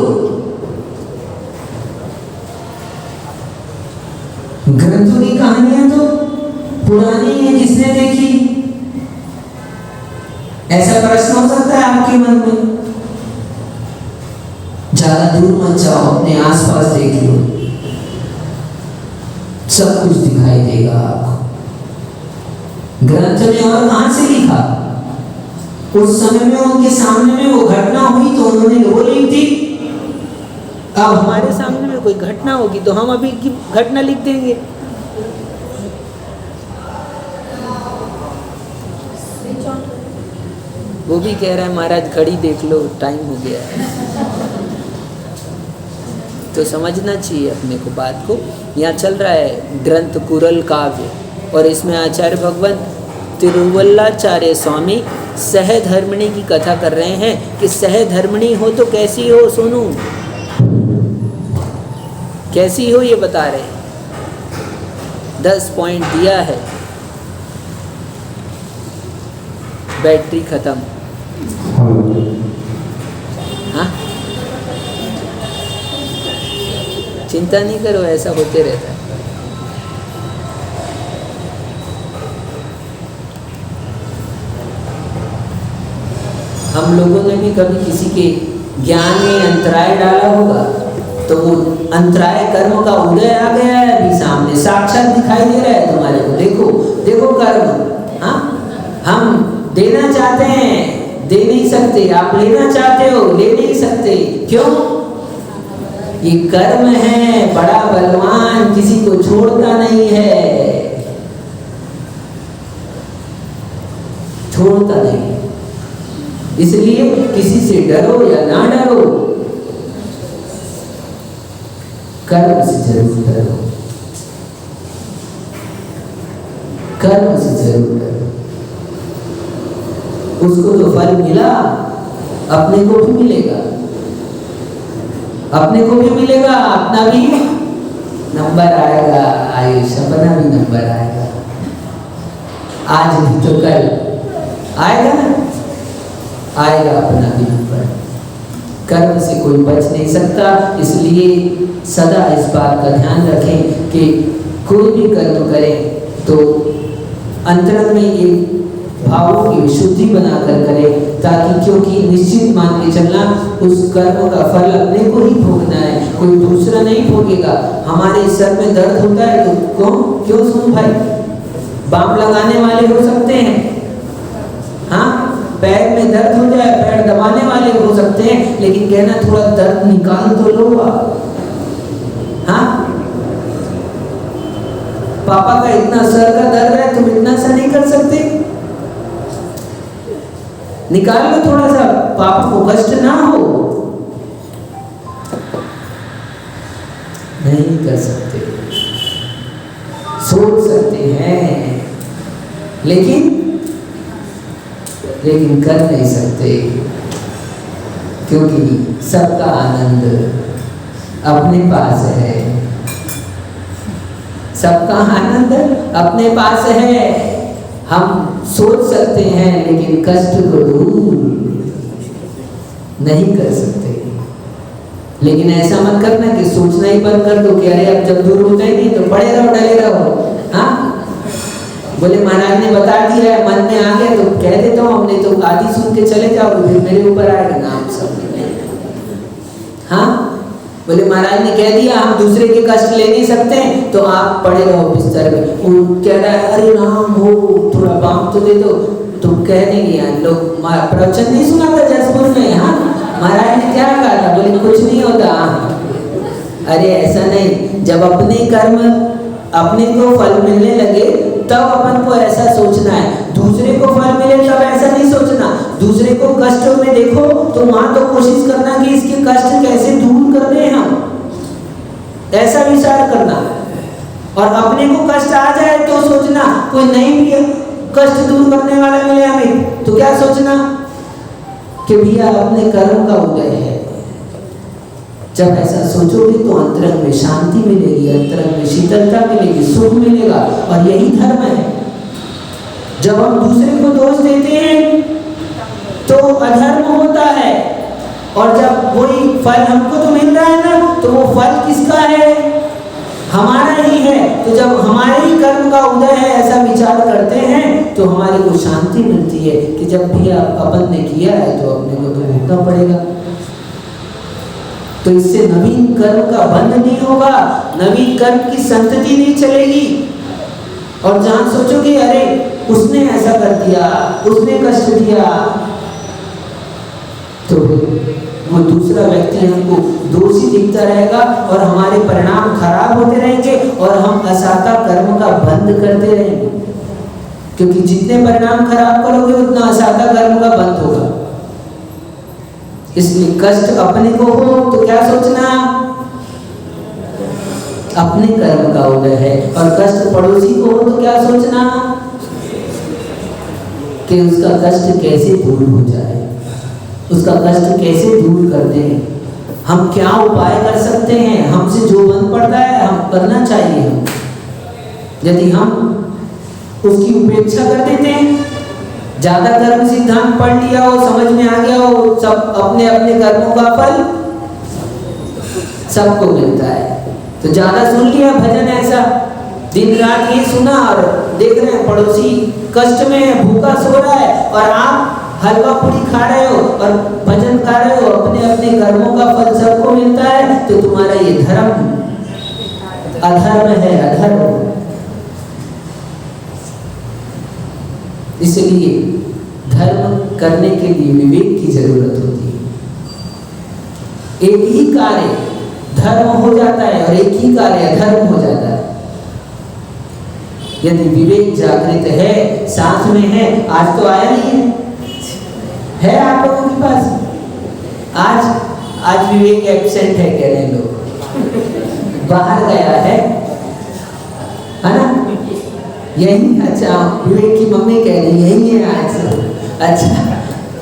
ग्रंथों की कहानियां तो पुरानी है, किसने देखी? ऐसा प्रश्न हो सकता है आपके मन में? ज्यादा दूर मत जाओ, अपने आसपास देख लो, सब कुछ दिखाई देगा आपको। ग्रंथ ने और कहां से लिखा? उस समय में उनके सामने में वो घटना हुई तो उन्होंने वो लिख दी। अब हमारे सामने में कोई घटना होगी तो हम अभी की घटना लिख देंगे। वो भी कह रहा है महाराज घड़ी देख लो, टाइम हो गया है। तो समझना चाहिए अपने को बात को। यहाँ चल रहा है ग्रंथ कुरल काव्य, और इसमें आचार्य भगवंत तिरुवल्लाचार्य स्वामी सहधर्मिणी की कथा कर रहे हैं कि सहधर्मिणी हो तो कैसी हो, सोनू कैसी हो, ये बता रहे हैं। 10 पॉइंट दिया है। बैटरी खत्म। हाँ, चिंता नहीं करो, ऐसा होते रहता है। हम लोगों ने भी कभी किसी के ज्ञान में अंतराय डाला होगा तो वो अंतराय कर्म का उदय आ गया है अभी सामने, साक्षात दिखाई दे रहा है तुम्हारे को। देखो देखो कर्म। हाँ, हम देना चाहते हैं, दे नहीं सकते। आप लेना चाहते हो, ले नहीं सकते। क्यों? ये कर्म है बड़ा बलवान, किसी को छोड़ता नहीं है, छोड़ता नहीं। इसलिए किसी से डरो या ना डरो, कर्म से जरूर डरो, कर्म से जरूर डरो। उसको तो फल मिला, अपने को भी मिलेगा, अपने को भी मिलेगा, अपना भी नंबर आएगा, आयुष अपना भी नंबर आएगा। आज नहीं तो कल आएगा ना, आएगा अपना भी नंबर। कर्म से कोई बच नहीं सकता। इसलिए सदा इस बात का ध्यान रखें कि कोई भी कर्म करें तो अंतरंग में ये भावों की विशुद्धि बनाकर करे, ताकि क्योंकि निश्चित मान के चलना उस कर्म का फल अपने को ही भोगना है, कोई दूसरा नहीं भोगेगा। हमारे सर में दर्द होता है तो क्यों सुन भाई, बाम लगाने वाले हो सकते हैं, हाँ, पैर में दर्द हो जाए पैर दबाने वाले हो सकते हैं, लेकिन कहना थोड़ा दर्द निकाल तो लो आप, हाँ। पापा का इतना सर का दर्द है, तुम इतना सा नहीं कर सकते, निकाल लो थोड़ा सा, पापा को कष्ट ना हो। नहीं कर सकते, सोच सकते हैं लेकिन कर नहीं सकते, क्योंकि सबका आनंद अपने पास है, सबका आनंद अपने पास है। हम सोच सकते हैं लेकिन कष्ट को दूर नहीं कर सकते। लेकिन ऐसा मत करना कि सोचना ही बंद कर दो कि अरे अब जब दूर होता ही नहीं तो पड़े रहो डले रहो, हाँ। बोले महाराज ने बता दिया है, मन में आ गया तो कह देता हूँ, हमने तो आदि सुन के चले जाओ, फिर मेरे ऊपर आएगा नाम सब, हाँ। बोले महाराज ने कह दिया हम दूसरे के कष्ट ले नहीं सकते, तो आप पड़े रहो बिस्तर में। वो कह रहा है अरे राम हो थोड़ा बाम तो दे दो, तुम कह देंगे यार लोग प्रवचन नहीं सुना था जसपुर में, हाँ, महाराज ने क्या कहा था, बोले कुछ नहीं होता। अरे ऐसा नहीं, जब अपने कर्म अपने को फल मिलने लगे तब अपन को ऐसा सोचना है, दूसरे को फल मिले तब ऐसा नहीं सोचना। दूसरे को कष्ट में देखो तो वहां तो कोशिश करना कि इसके कष्ट कैसे दूर करने हैं हम, ऐसा विचार करना। और अपने को कष्ट आ जाए तो सोचना कोई नहीं भी कष्ट दूर करने वाला मिले हमें, तो क्या सोचना कि भैया अपने कर्म का उदय है। जब ऐसा सोचोगे तो अंतरंग में शांति मिलेगी, अंतरंग में शीतलता मिलेगी, सुख मिलेगा, और यही धर्म है। जब हम दूसरे को दोष देते हैं तो अधर्म होता है, और जब वही फल हमको तो मिल रहा है ना, तो वो फल किसका है, हमारा ही है। तो जब हमारे ही कर्म का उदय है ऐसा विचार करते हैं तो हमारे को शांति मिलती है कि जब भी अपन ने किया है तो अपने को तो भुगतना पड़ेगा। तो इससे नवीन कर्म का बंध नहीं होगा, नवीन कर्म की संतति नहीं चलेगी। और जहां सोचोगे अरे उसने ऐसा कर दिया, उसने कष्ट दिया, तो वो दूसरा व्यक्ति हमको दोषी दिखता रहेगा और हमारे परिणाम खराब होते रहेंगे और हम असाता कर्म का बंध करते रहेंगे। क्योंकि जितने परिणाम खराब करोगे उतना असाता कर्म का बंध होगा। इसलिए कष्ट अपने को हो तो क्या सोचना, अपने कर्म का उदय है, और कष्ट पड़ोसी को हो तो क्या सोचना कि उसका कष्ट कैसे दूर हो जाए, उसका कष्ट कैसे दूर कर दें, हम क्या उपाय कर सकते हैं, हमसे जो बन पड़ता है हम करना चाहिए। हम यदि हम उसकी उपेक्षा कर देते हैं, ज्यादा कर्म सिद्धांत पढ़ लिया हो, समझ में आ गया हो, सब अपने अपने कर्मों का फल सबको मिलता है, तो ज्यादा सुन लिया भजन, ऐसा दिन रात ये सुना और देख रहे हैं पड़ोसी कष्ट में है, भूखा सो रहा है, और आप हलवा पूरी खा रहे हो और भजन खा रहे हो, अपने अपने कर्मों का फल सबको मिलता है, तो तुम्हारा ये धर्म अधर्म है, अधर्म। इसलिए धर्म करने के लिए विवेक की जरूरत होती है। एक ही कार्य धर्म हो जाता है और एक ही कार्य अधर्म हो जाता है। यदि विवेक जागृत है, साथ में है, आज तो आया नहीं है आप लोगों के पास, आज विवेक एब्सेंट है कह रहे लोग, बाहर गया है ना, यही, अच्छा विवेक की मम्मी कह रही यही है आज, अच्छा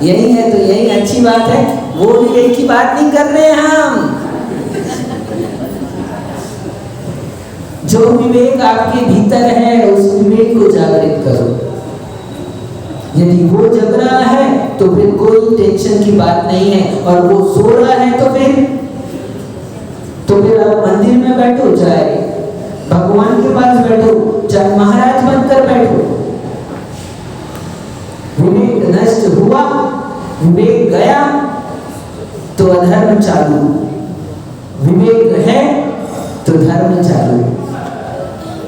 यही है तो यही अच्छी बात है, वो विवेक की बात नहीं कर रहे हैं हम। जो विवेक आपके भीतर है उस विवेक को जागृत करो। यदि वो जग रहा है तो फिर कोई टेंशन की बात नहीं है, और वो सो रहा है तो फिर आप मंदिर में बैठो, चाहे भगवान के पास बैठो, चाहे महाराज बन मत कर बैठो। विवेक नष्ट हुआ, विवेक गया तो अधर्म चालू, विवेक है तो धर्म चालू।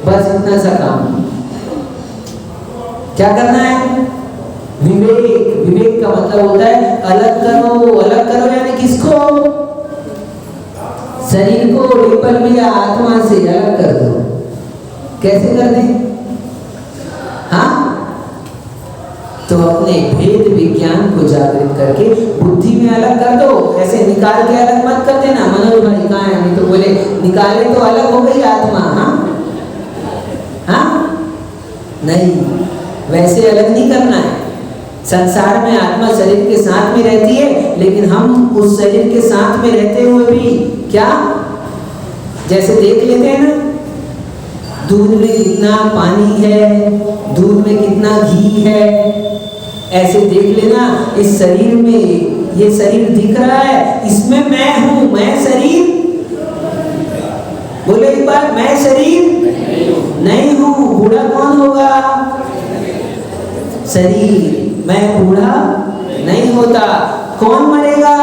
बस इतना सा काम। क्या करना है? विवेक। विवेक का मतलब होता है अलग करो। अलग करो यानी किसको? शरीर को, विपल भी आत्मा से अलग कर दो। कैसे कर दें? हाँ, तो अपने भेद विज्ञान को जागृत करके बुद्धि में अलग कर दो। ऐसे निकाल के अलग मत कर देना। मनोज भाई कहाँ है? नहीं तो बोले निकाले तो अलग हो गई आत्मा। हाँ, नहीं, वैसे अलग नहीं करना है। संसार में आत्मा शरीर के साथ में रहती है, लेकिन हम उस शरीर के साथ में रहते हुए भी क्या, जैसे देख लेते हैं ना, दूध में कितना पानी है, दूध में कितना घी है, ऐसे देख लेना। इस शरीर में, ये शरीर दिख रहा है, इसमें मैं हूं, मैं शरीर। बोले एक बार, मैं शरीर नहीं हूं। बूढ़ा कौन होगा? शरीर। मैं बूढ़ा नहीं होता। कौन मरेगा?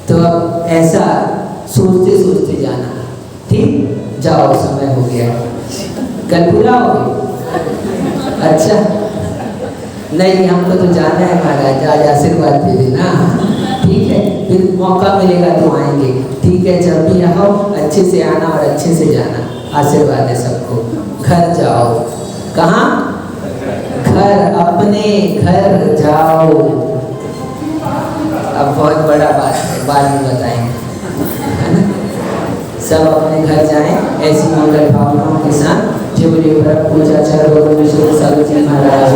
तो अब ऐसा सोचते सोचते जाना। ठीक, जाओ, समय हो गया। कल पूरा हो गया? अच्छा, नहीं, हमको तो जाना है महाराज। आज आशीर्वाद दे देना। ठीक है, फिर मौका मिलेगा तो आएंगे। ठीक है, जब भी आओ अच्छे से आना और अच्छे से जाना। आशीर्वाद है सबको। घर जाओ। कहाँ? घर, अपने घर जाओ। अब बहुत बड़ा बात है, बाद में बताएंगे, है ना? सब अपने घर जाएं ऐसी मंगल भावनाओं के साथ। जय बोले परम पूज्य आचार्य गौतम ऋषि साधु जी महाराज।